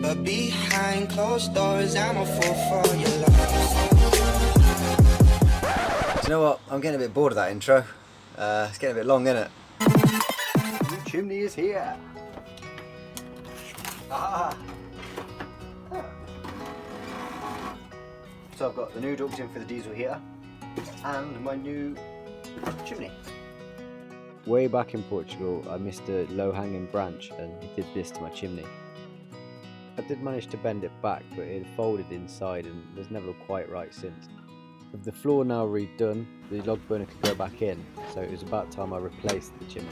but behind closed doors, I'm a fool for your love. Do you know what? I'm getting a bit bored of that intro. It's getting a bit long, isn't it? The chimney is here. Ah. So I've got the new duct in for the diesel heater and my new chimney. Way back in Portugal, I missed a low-hanging branch and it did this to my chimney. I did manage to bend it back, but it folded inside and was never quite right since. With the floor now redone, the log burner could go back in, so it was about time I replaced the chimney.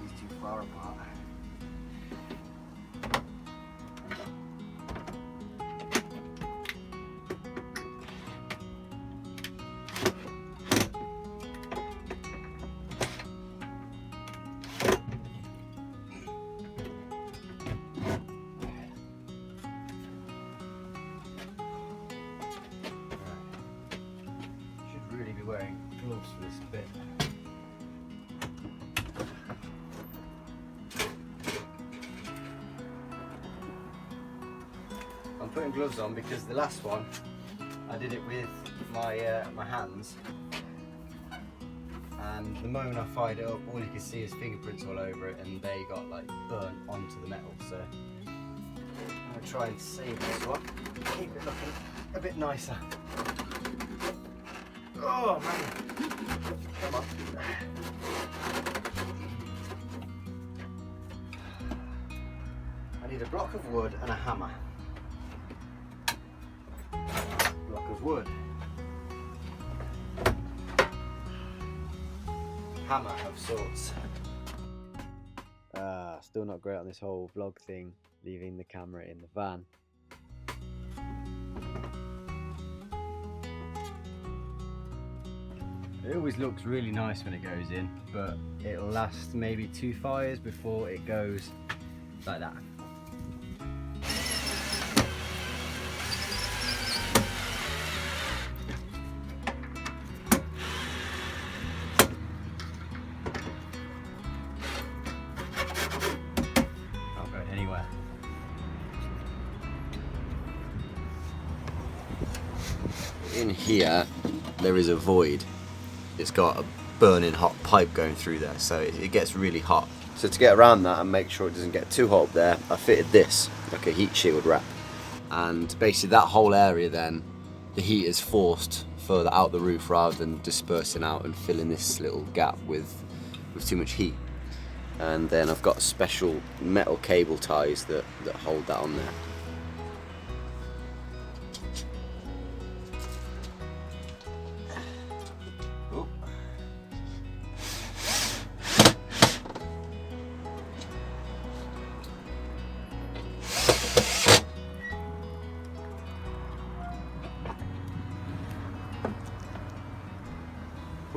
These too far apart. Should really be wearing gloves for this bit. I'm putting gloves on because the last one I did it with my hands, and the moment I fired it up, all you could see is fingerprints all over it, and they got like burnt onto the metal. So I'm gonna try and save this one, keep it looking a bit nicer. Oh man, come on. I need a block of wood and a hammer. Block of wood. Hammer of sorts. Still not great on this whole vlog thing, leaving the camera in the van. It always looks really nice when it goes in, but it'll last maybe 2 fires before it goes like that. Not going anywhere. In here there is a void. It's got a burning hot pipe going through there, so it gets really hot. So to get around that and make sure it doesn't get too hot up there, I fitted this, like a heat shield wrap. And basically that whole area then, the heat is forced further out the roof rather than dispersing out and filling this little gap with too much heat. And then I've got special metal cable ties that hold that on there.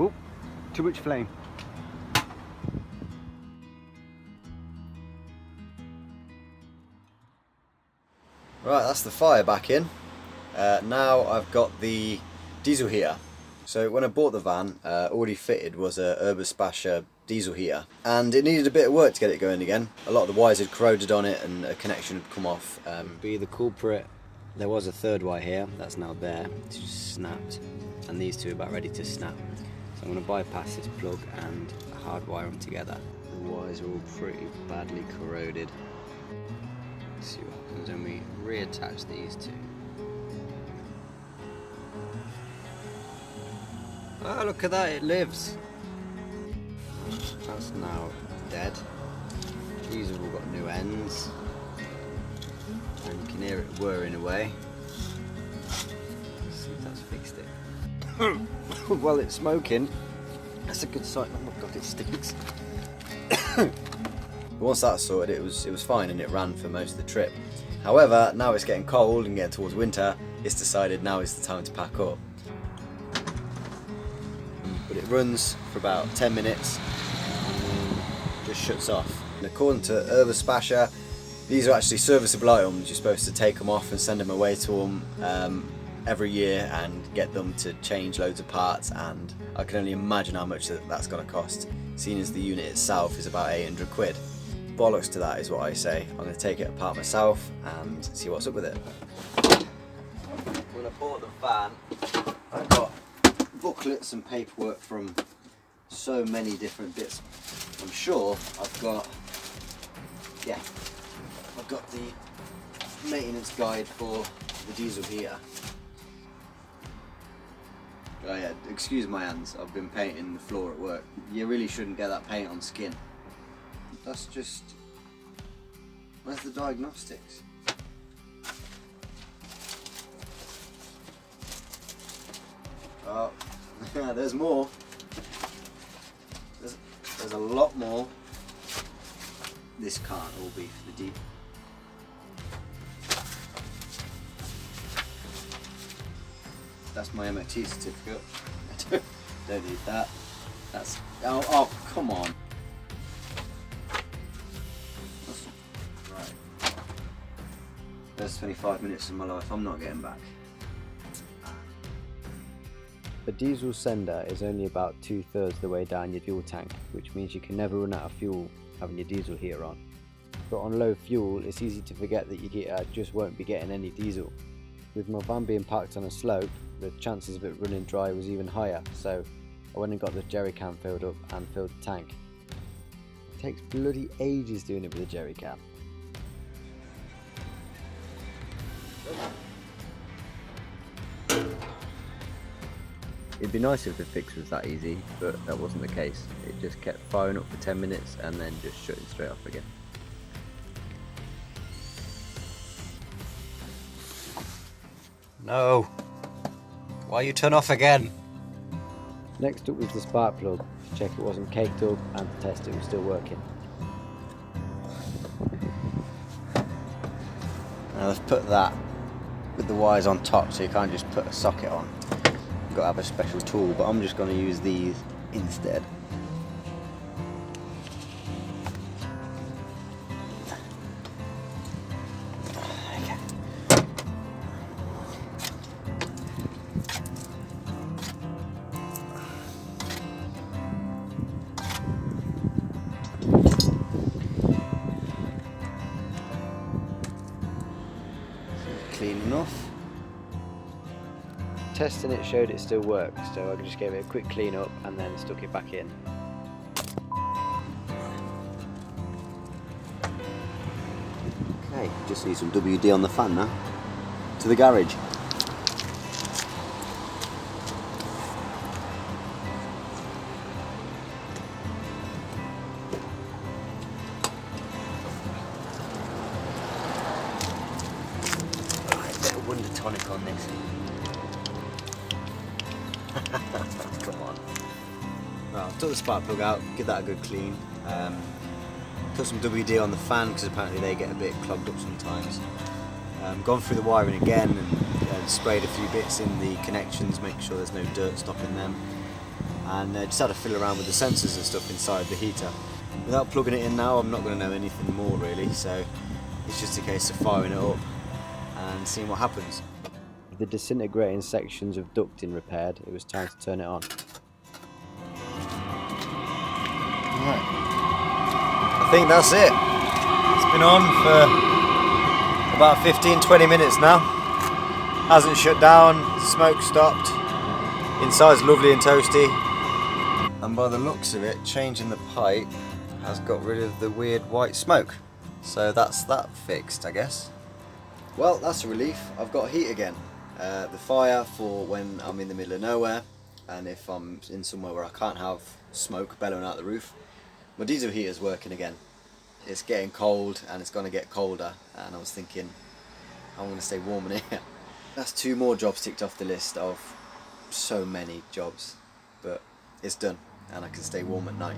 Oh, too much flame. Right, that's the fire back in. Now I've got the diesel heater. So when I bought the van, already fitted was a Urbaspasha diesel heater, and it needed a bit of work to get it going again. A lot of the wires had corroded on it and a connection had come off. Be the culprit, there was a third wire here, that's now there, it's just snapped, and these two are about ready to snap. So I'm going to bypass this plug and hardwire them together. The wires are all pretty badly corroded. Let's see what happens when we reattach these two. Oh, look at that, it lives. That's now dead. These have all got new ends. And you can hear it whirring away. Let's see if that's fixed it. Well, it's smoking. That's a good sign. Oh my god, it stinks. Once that's sorted, it was fine and it ran for most of the trip. However, now it's getting cold and getting towards winter, it's decided now is the time to pack up. But it runs for about 10 minutes and then just shuts off. And according to Renovations, these are actually serviceable items. You're supposed to take them off and send them away to them every year and get them to change loads of parts, and I can only imagine how much that's going to cost, seeing as the unit itself is about 800 quid. Bollocks to that is what I say. I'm going to take it apart myself and see what's up with it. When I bought the van, I got booklets and paperwork from so many different bits. I'm sure I've got the maintenance guide for the diesel heater. Oh yeah, excuse my hands, I've been painting the floor at work. You really shouldn't get that paint on skin. That's just... Where's the diagnostics? Oh, there's more. There's a lot more. This can't all be for the deep. That's my MOT certificate. I don't need that. That's... Oh, come on. Right. There's 25 minutes of my life I'm not getting back. A diesel sender is only about 2/3 the way down your fuel tank, which means you can never run out of fuel having your diesel heater on. But on low fuel, it's easy to forget that your heater just won't be getting any diesel. With my van being parked on a slope, the chances of it running dry was even higher, so I went and got the jerry can filled up and filled the tank. It takes bloody ages doing it with a jerry can. It'd be nice if the fix was that easy, but that wasn't the case. It just kept firing up for 10 minutes and then just shutting straight off again. No. Why you turn off again? Next up was the spark plug, to check it wasn't caked up and to test it was still working. Now let's put that with the wires on top, so you can't just put a socket on. You've got to have a special tool, but I'm just going to use these instead. Clean enough. Testing it showed it still worked, so I just gave it a quick clean up and then stuck it back in. Okay, just need some WD on the fan now. To the garage. Alright, bit of Wonder Tonic on this. Come on. Well, I've took the spark plug out, give that a good clean. Put some WD on the fan because apparently they get a bit clogged up sometimes. Gone through the wiring again and sprayed a few bits in the connections, making sure there's no dirt stopping them. And just had to fiddle around with the sensors and stuff inside the heater. Without plugging it in now, I'm not going to know anything more really, so it's just a case of firing it up and seeing what happens. With the disintegrating sections of ducting repaired, it was time to turn it on. Right. I think that's it. It's been on for about 15-20 minutes now. Hasn't shut down, smoke stopped. Inside's lovely and toasty. And by the looks of it, changing the pipe has got rid of the weird white smoke. So that's that fixed, I guess. Well, that's a relief. I've got heat again. The fire for when I'm in the middle of nowhere, and if I'm in somewhere where I can't have smoke bellowing out the roof. My diesel heater's working again. It's getting cold and it's going to get colder, and I was thinking I'm going to stay warm in here. That's 2 more jobs ticked off the list of so many jobs, but it's done and I can stay warm at night.